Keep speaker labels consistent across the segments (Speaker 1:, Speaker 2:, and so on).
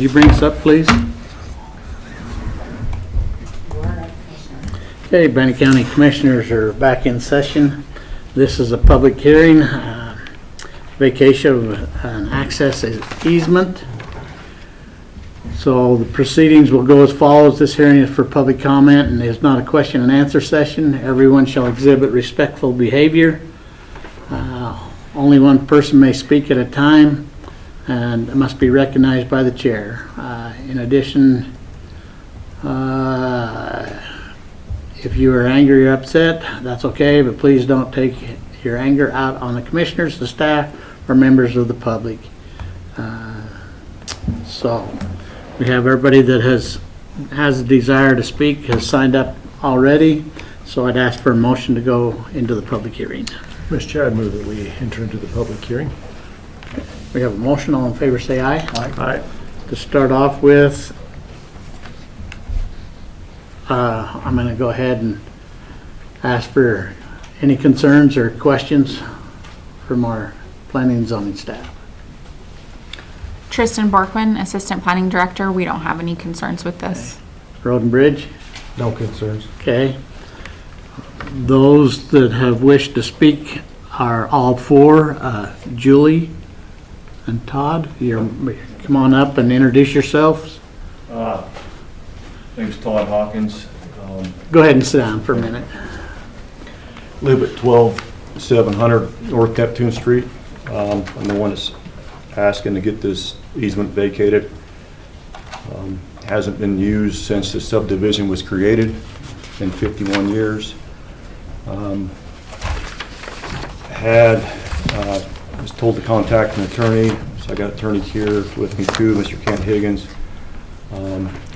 Speaker 1: you bring us up, please? Okay, Bannock County Commissioners are back in session. This is a public hearing, vacation of an access easement. So the proceedings will go as follows. This hearing is for public comment and is not a question and answer session. Everyone shall exhibit respectful behavior. Only one person may speak at a time and must be recognized by the chair. In addition, if you are angry or upset, that's okay, but please don't take your anger out on the commissioners, the staff, or members of the public. So we have everybody that has a desire to speak has signed up already. So I'd ask for a motion to go into the public hearing.
Speaker 2: Mr. Chair, I'd move that we enter into the public hearing.
Speaker 1: We have a motion. All in favor say aye.
Speaker 2: Aye.
Speaker 1: To start off with, I'm going to go ahead and ask for any concerns or questions from our planning and zoning staff.
Speaker 3: Tristan Borkman, Assistant Planning Director. We don't have any concerns with this.
Speaker 1: Road and Bridge?
Speaker 2: No concerns.
Speaker 1: Okay. Those that have wished to speak are all four. Julie and Todd, come on up and introduce yourselves.
Speaker 4: Name's Todd Hawkins.
Speaker 1: Go ahead and sit down for a minute.
Speaker 4: Live at 12700 North Neptune Street. I'm the one that's asking to get this easement vacated. Hasn't been used since the subdivision was created in 51 years. Was told to contact an attorney, so I got attorney here with me too, Mr. Kent Higgins.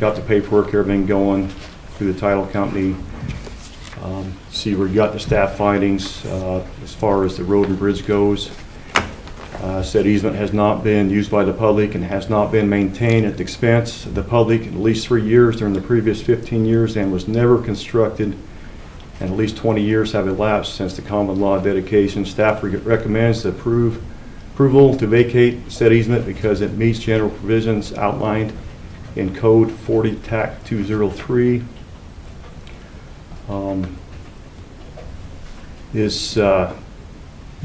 Speaker 4: Got the paperwork, everything going through the title company. See where you got the staff findings as far as the road and bridge goes. Said easement has not been used by the public and has not been maintained at the expense of the public in at least 3 years during the previous 15 years and was never constructed, and at least 20 years have elapsed since the common law dedication. Staff recommends the approval to vacate said easement because it meets general provisions outlined in Code 40 TAC 203.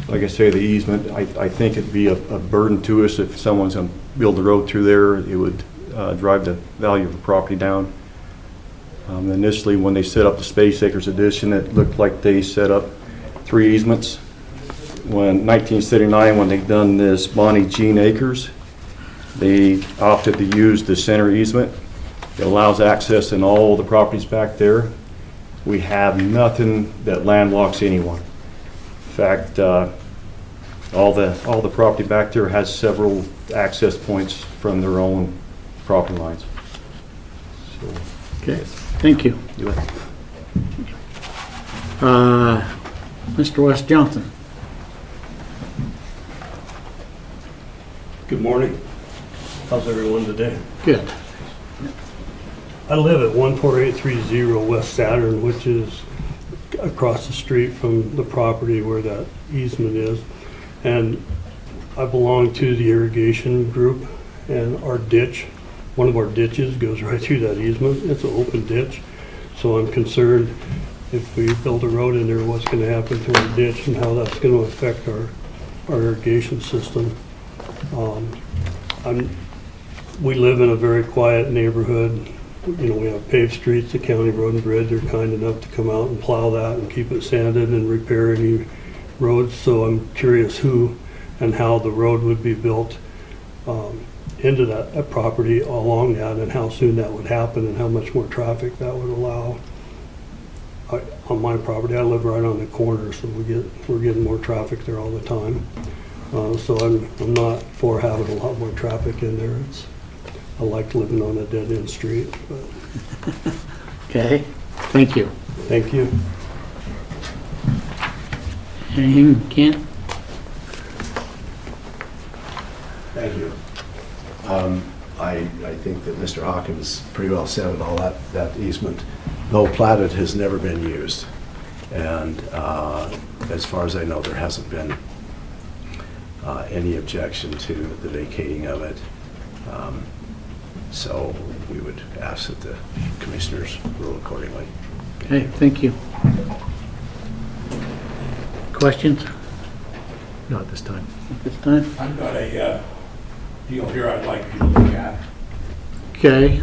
Speaker 4: Like I say, the easement, I think it'd be a burden to us if someone's going to build a road through there. It would drive the value of the property down. Initially, when they set up the Space Acres Edition, it looked like they set up 3 easements. When 1979, when they done this Bonnie Jean Acres, they opted to use the center easement. It allows access in all the properties back there. We have nothing that landlocks anyone. In fact, all the property back there has several access points from their own property lines. So,
Speaker 1: Okay, thank you.
Speaker 4: you bet.
Speaker 1: Mr. Wes Johnson.
Speaker 5: Good morning. How's everyone today?
Speaker 1: Good.
Speaker 5: I live at 14830 West Saturn, which is across the street from the property where that easement is. And I belong to the irrigation group, and our ditch, one of our ditches goes right through that easement. It's an open ditch. So I'm concerned if we build a road in there, what's going to happen to our ditch and how that's going to affect our irrigation system. We live in a very quiet neighborhood. You know, we have paved streets, the county road and bridge are kind enough to come out and plow that and keep it sanded and repair any roads. So I'm curious who and how the road would be built into that property along that, and how soon that would happen and how much more traffic that would allow. On my property, I live right on the corner, so we're getting more traffic there all the time. So I'm not for having a lot more traffic in there. I like living on a dead-end street. But.
Speaker 1: Okay, thank you.
Speaker 5: Thank you.
Speaker 1: Anything, Kent?
Speaker 6: Thank you. I think that Mr. Hawkins pretty well said it all. That easement, though platted, has never been used. And as far as I know, there hasn't been any objection to the vacating of it. So we would ask that the commissioners rule accordingly.
Speaker 1: Okay, thank you. Questions
Speaker 2: Not at this time.
Speaker 1: at this time?
Speaker 7: I've got a deal here I'd like you to look at.
Speaker 1: Okay.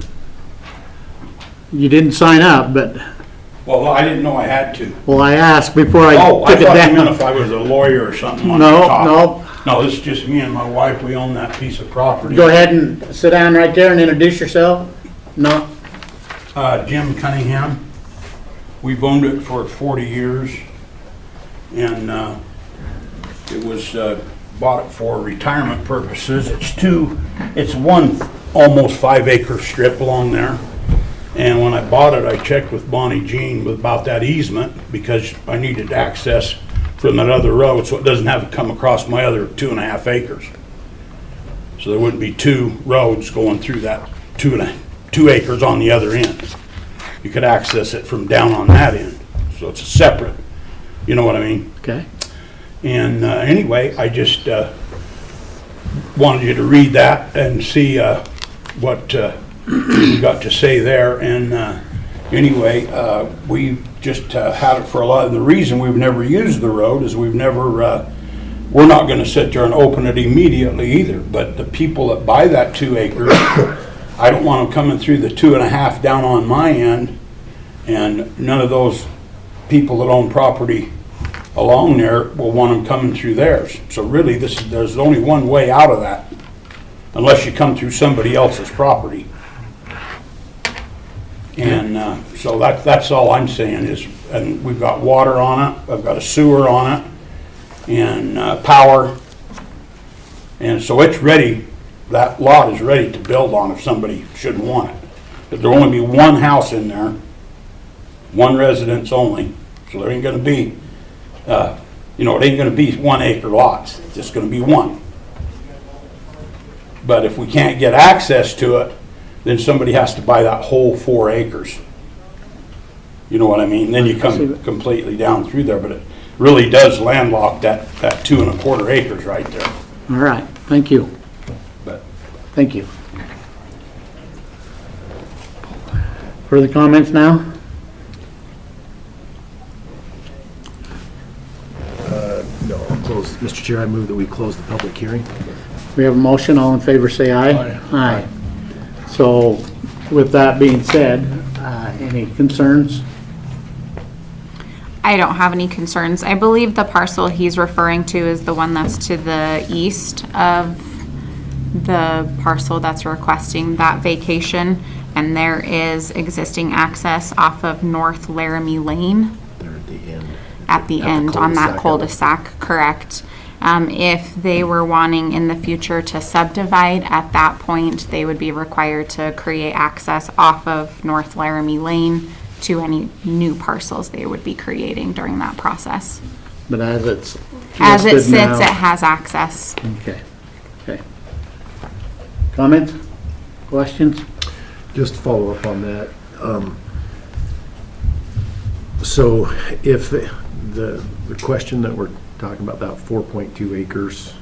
Speaker 1: You didn't sign up, but,
Speaker 7: Well, I didn't know I had to.
Speaker 1: well, I asked before I
Speaker 7: Oh, I
Speaker 1: took it
Speaker 7: thought you meant
Speaker 1: down.
Speaker 7: if I was a lawyer or something on the
Speaker 1: No,
Speaker 7: top.
Speaker 1: no.
Speaker 7: No, this is just me and my wife. We own that piece of property.
Speaker 1: Go ahead and sit down right there and introduce yourself. No?
Speaker 7: Jim Cunningham. We've owned it for 40 years. And it was bought it for retirement purposes. It's one almost 5-acre strip along there. And when I bought it, I checked with Bonnie Jean about that easement because I needed access from that other road so it doesn't have to come across my other 2.5 acres. So there wouldn't be two roads going through that 2 acres on the other end. You could access it from down on that end. So it's a separate, you know what I mean?
Speaker 1: Okay.
Speaker 7: And anyway, I just wanted you to read that and see what we got to say there. And anyway, we just had it for a lot. And the reason we've never used the road is we're not going to sit there and open it immediately either. But the people that buy that 2 acres, I don't want them coming through the 2.5 down on my end. And none of those people that own property along there will want them coming through theirs. So really, there's only one way out of that, unless you come through somebody else's property. And so that's all I'm saying is, and we've got water on it, I've got a sewer on it, and power. And so it's ready, that lot is ready to build on if somebody should want it. But there'll only be one house in there, one residence only, so there ain't gonna be, it ain't gonna be 1 acre lots, it's just gonna be one. But if we can't get access to it, then somebody has to buy that whole 4 acres. You know what I mean? Then you come completely down through there, but it really does landlock that 2.25 acres right there.
Speaker 1: All right, thank you.
Speaker 7: But
Speaker 1: Thank you. Further comments now?
Speaker 2: No, I'll close. Mr. Chair, I move that we close the public hearing.
Speaker 1: We have a motion, all in favor say aye.
Speaker 2: Aye.
Speaker 1: Aye. So with that being said, any concerns?
Speaker 3: I don't have any concerns. I believe the parcel he's referring to is the one that's to the east of the parcel that's requesting that vacation. And there is existing access off of North Laramie Lane.
Speaker 2: There at the end.
Speaker 3: At the end on that cul-de-sac, correct. If they were wanting in the future to subdivide, at that point, they would be required to create access off of North Laramie Lane to any new parcels they would be creating during that process.
Speaker 1: But as it's
Speaker 3: As it
Speaker 1: listed
Speaker 3: sits,
Speaker 1: now-
Speaker 3: it has access.
Speaker 1: Okay, okay. Comments? Questions?
Speaker 2: Just to follow up on that. So if the question that we're talking about, that 4.2 acres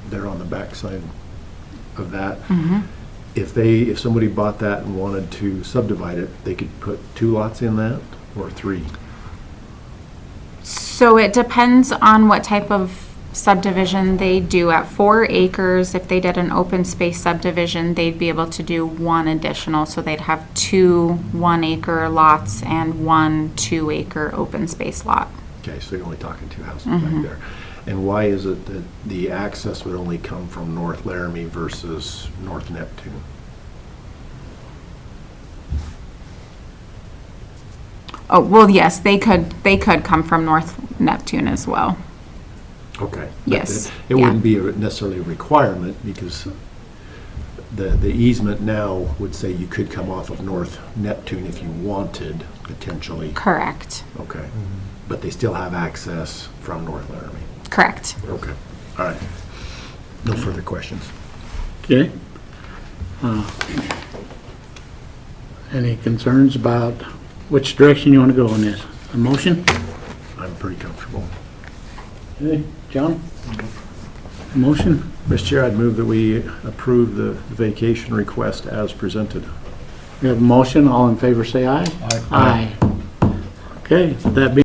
Speaker 2: there on the backside of that, if somebody bought that and wanted to subdivide it, they could put 2 lots in that or 3?
Speaker 3: So it depends on what type of subdivision they do. At 4 acres, if they did an open space subdivision, they'd be able to do 1 additional. So they'd have 2 1-acre lots and 1 2-acre open space lot.
Speaker 2: Okay, so you're only talking 2 houses back there. And why is it that the access would only come from North Laramie versus North Neptune?
Speaker 3: Oh, well, yes, they could come from North Neptune as well.
Speaker 2: Okay.
Speaker 3: Yes,
Speaker 2: It
Speaker 3: yeah.
Speaker 2: wouldn't be necessarily a requirement because the easement now would say you could come off of North Neptune if you wanted, potentially.
Speaker 3: Correct,
Speaker 2: Okay. But they still have access from North Laramie.
Speaker 3: correct.
Speaker 2: Okay. All right. No further questions.
Speaker 1: Okay. Any concerns about which direction you want to go in this? A motion?
Speaker 2: I'm pretty comfortable.
Speaker 1: Okay, John? Motion?
Speaker 2: Mr. Chair, I'd move that we approve the vacation request as presented.
Speaker 1: We have a motion. All in favor, say aye.
Speaker 2: Aye.
Speaker 1: Okay, that being